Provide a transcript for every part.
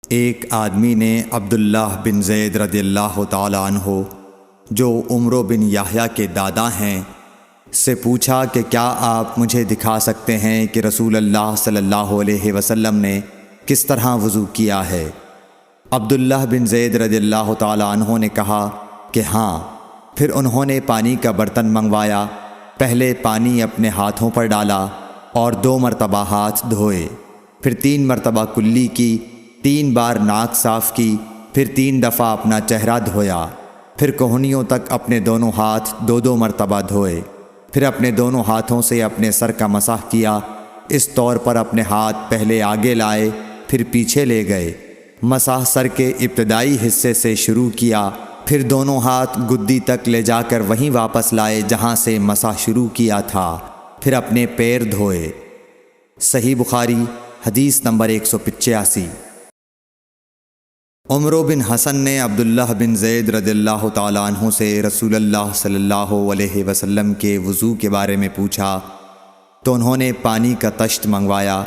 ایک آدمی نے عبداللہ بن زید رضی اللہ تعالیٰ عنہ جو عمرو بن یحییٰ کے دادا ہیں سے پوچھا کہ کیا آپ مجھے دکھا سکتے ہیں کہ رسول اللہ صلی اللہ علیہ وسلم نے کس طرح وضو کیا ہے؟ عبداللہ بن زید رضی اللہ تعالیٰ عنہ نے کہا کہ ہاں۔ پھر انہوں نے پانی کا برتن منگوایا، پہلے پانی اپنے ہاتھوں پر ڈالا اور 2 مرتبہ ہاتھ دھوئے، پھر 3 مرتبہ کلی کی، 3 بار ناک صاف کی، پھر 3 دفعہ اپنا چہرہ دھویا، پھر کوہنیوں تک اپنے دونوں ہاتھ 2 مرتبہ دھوئے، پھر اپنے دونوں ہاتھوں سے اپنے سر کا مسح کیا، اس طور پر اپنے ہاتھ پہلے آگے لائے پھر پیچھے لے گئے، مسح سر کے ابتدائی حصے سے شروع کیا، پھر دونوں ہاتھ گدی تک لے جا کر وہیں واپس لائے جہاں سے مسح شروع کیا تھا، پھر اپنے پیر دھوئے۔ صحیح بخاری حدیث نمبر 185۔ عمرو بن حسن نے عبداللہ بن زید رضی اللہ تعالیٰ عنہ سے رسول اللہ صلی اللہ علیہ وسلم کے وضو کے بارے میں پوچھا تو انہوں نے پانی کا طشت منگوایا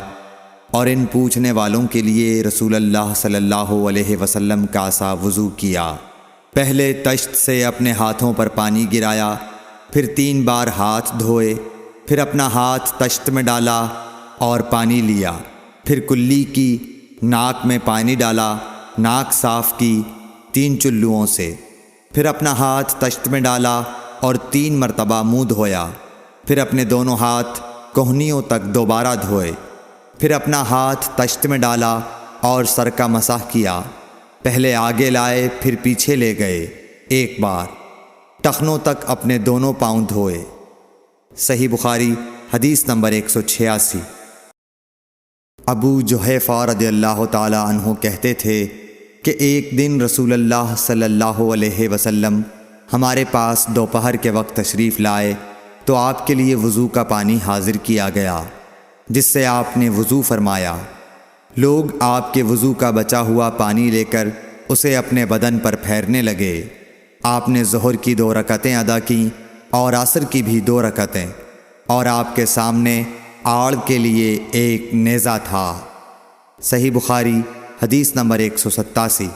اور ان پوچھنے والوں کے لیے رسول اللہ صلی اللہ علیہ وسلم کا سا وضو کیا۔ پہلے طشت سے اپنے ہاتھوں پر پانی گرایا، پھر 3 بار ہاتھ دھوئے، پھر اپنا ہاتھ طشت میں ڈالا اور پانی لیا، پھر کلی کی، ناک میں پانی ڈالا، ناک صاف کی 3 چلوؤں سے، پھر اپنا ہاتھ طشت میں ڈالا اور 3 مرتبہ منہ دھویا، پھر اپنے دونوں ہاتھ کوہنیوں تک دوبارہ دھوئے، پھر اپنا ہاتھ طشت میں ڈالا اور سر کا مسح کیا، پہلے آگے لائے پھر پیچھے لے گئے 1 بار، ٹخنوں تک اپنے دونوں پاؤں دھوئے۔ صحیح بخاری حدیث نمبر 186۔ ابو جحیفہ رضی اللہ تعالیٰ عنہ کہتے تھے کہ ایک دن رسول اللہ صلی اللہ علیہ وسلم ہمارے پاس دوپہر کے وقت تشریف لائے تو آپ کے لیے وضو کا پانی حاضر کیا گیا، جس سے آپ نے وضو فرمایا۔ لوگ آپ کے وضو کا بچا ہوا پانی لے کر اسے اپنے بدن پر پھیرنے لگے۔ آپ نے ظہر کی 2 رکعتیں ادا کیں اور عصر کی بھی 2 رکعتیں، اور آپ کے سامنے آڑ کے لیے ایک نیزہ تھا۔ صحیح بخاری حدیث نمبر 187۔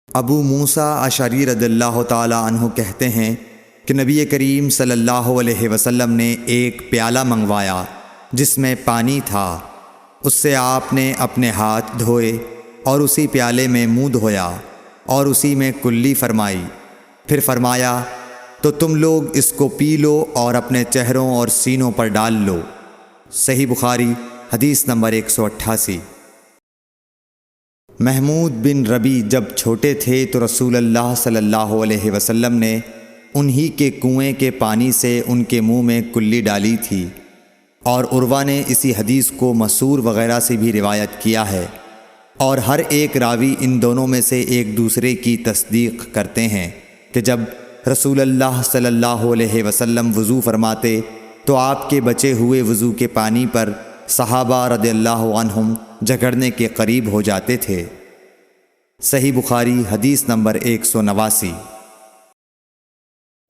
ابو موسیٰ اشعری رضی اللہ تعالیٰ عنہ کہتے ہیں کہ نبی کریم صلی اللہ علیہ وسلم نے ایک پیالہ منگوایا جس میں پانی تھا، اس سے آپ نے اپنے ہاتھ دھوئے اور اسی پیالے میں منہ دھویا اور اسی میں کلی فرمائی، پھر فرمایا تو تم لوگ اس کو پی لو اور اپنے چہروں اور سینوں پر ڈال لو۔ صحیح بخاری حدیث نمبر 188۔ محمود بن ربی جب چھوٹے تھے تو رسول اللہ صلی اللہ علیہ وسلم نے انہی کے کنویں کے پانی سے ان کے منہ میں کلی ڈالی تھی، اور عروہ نے اسی حدیث کو مسعور وغیرہ سے بھی روایت کیا ہے، اور ہر ایک راوی ان دونوں میں سے ایک دوسرے کی تصدیق کرتے ہیں کہ جب رسول اللہ صلی اللہ علیہ وسلم وضو فرماتے تو آپ کے بچے ہوئے وضو کے پانی پر صحابہ رضی اللہ عنہم جھگڑنے کے قریب ہو جاتے تھے۔ صحیح بخاری حدیث نمبر 189۔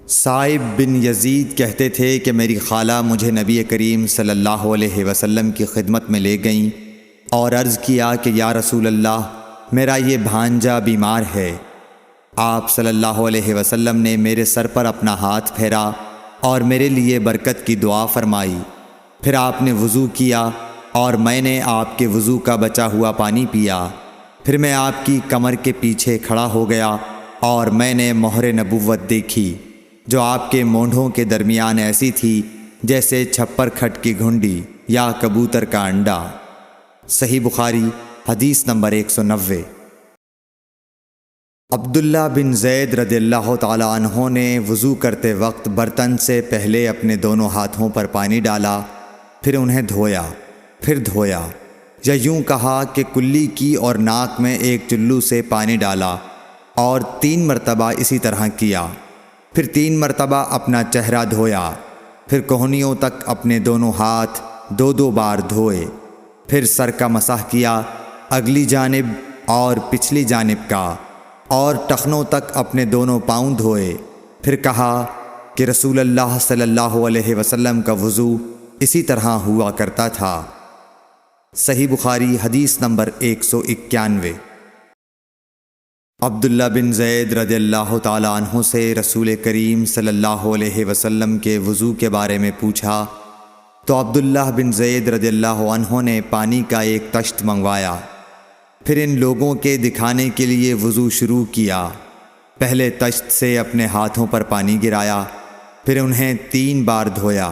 صائب بن یزید کہتے تھے کہ میری خالہ مجھے نبی کریم صلی اللہ علیہ وسلم کی خدمت میں لے گئیں اور عرض کیا کہ یا رسول اللہ، میرا یہ بھانجا بیمار ہے۔ آپ صلی اللہ علیہ وسلم نے میرے سر پر اپنا ہاتھ پھیرا اور میرے لیے برکت کی دعا فرمائی، پھر آپ نے وضو کیا اور میں نے آپ کے وضو کا بچا ہوا پانی پیا، پھر میں آپ کی کمر کے پیچھے کھڑا ہو گیا اور میں نے مہر نبوت دیکھی جو آپ کے مونڈھوں کے درمیان ایسی تھی جیسے چھپر کھٹ کی گھنڈی یا کبوتر کا انڈا۔ صحیح بخاری حدیث نمبر 190۔ عبداللہ بن زید رضی اللہ تعالیٰ عنہ نے وضو کرتے وقت برتن سے پہلے اپنے دونوں ہاتھوں پر پانی ڈالا، پھر انہیں دھویا، پھر دھویا، یا یوں کہا کہ کلی کی اور ناک میں ایک چلو سے پانی ڈالا اور 3 مرتبہ اسی طرح کیا، پھر 3 مرتبہ اپنا چہرہ دھویا، پھر کوہنیوں تک اپنے دونوں ہاتھ 2 بار دھوئے، پھر سر کا مسح کیا، اگلی جانب اور پچھلی جانب کا، اور ٹخنوں تک اپنے دونوں پاؤں دھوئے، پھر کہا کہ رسول اللہ صلی اللہ علیہ وسلم کا وضو اسی طرح ہوا کرتا تھا۔ صحیح بخاری حدیث نمبر 191۔ عبداللہ بن زید رضی اللہ تعالیٰ عنہ سے رسول کریم صلی اللہ علیہ وسلم کے وضو کے بارے میں پوچھا تو عبداللہ بن زید رضی اللہ عنہ نے پانی کا ایک تشت منگوایا، پھر ان لوگوں کے دکھانے کے لیے وضو شروع کیا۔ پہلے تشت سے اپنے ہاتھوں پر پانی گرایا، پھر انہیں 3 بار دھویا،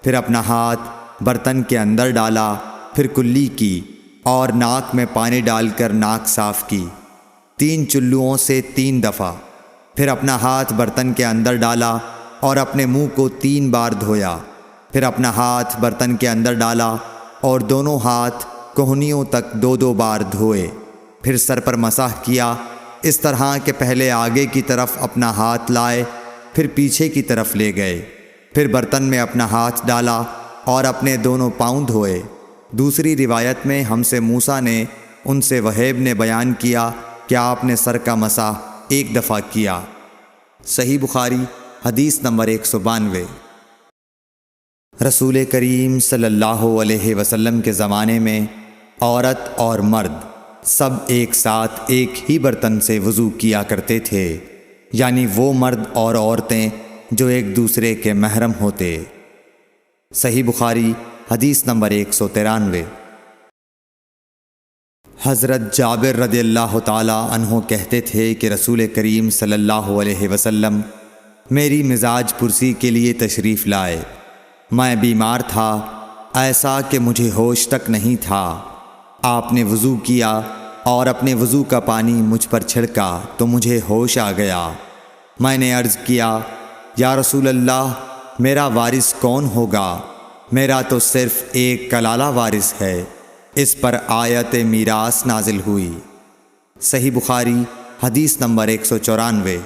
پھر اپنا ہاتھ برتن کے اندر ڈالا، پھر کلی کی اور ناک میں پانی ڈال کر ناک صاف کی 3 چلوؤں سے 3 دفعہ، پھر اپنا ہاتھ برتن کے اندر ڈالا اور اپنے منہ کو 3 بار دھویا، پھر اپنا ہاتھ برتن کے اندر ڈالا اور دونوں ہاتھ کوہنیوں تک 2 بار دھوئے، پھر سر پر مسح کیا اس طرح کہ پہلے آگے کی طرف اپنا ہاتھ لائے، پھر پیچھے کی طرف لے گئے، پھر برتن میں اپنا ہاتھ ڈالا اور اپنے دونوں پاؤں دھوئے۔ دوسری روایت میں ہم سے موسیٰ نے ان سے وہیب نے بیان کیا کہ آپ نے سر کا مسح 1 دفعہ کیا۔ صحیح بخاری حدیث نمبر 192۔ رسول کریم صلی اللہ علیہ وسلم کے زمانے میں عورت اور مرد سب ایک ساتھ ایک ہی برتن سے وضو کیا کرتے تھے، یعنی وہ مرد اور عورتیں جو ایک دوسرے کے محرم ہوتے۔ صحیح بخاری حدیث نمبر 193۔ حضرت جابر رضی اللہ تعالیٰ عنہ کہتے تھے کہ رسول کریم صلی اللہ علیہ وسلم میری مزاج پرسی کے لیے تشریف لائے۔ میں بیمار تھا، ایسا کہ مجھے ہوش تک نہیں تھا۔ آپ نے وضو کیا اور اپنے وضو کا پانی مجھ پر چھڑکا تو مجھے ہوش آ گیا۔ میں نے عرض کیا، یا رسول اللہ، میرا وارث کون ہوگا؟ میرا تو صرف ایک کلالہ وارث ہے۔ اس پر آیت میراث نازل ہوئی۔ صحیح بخاری حدیث نمبر 194۔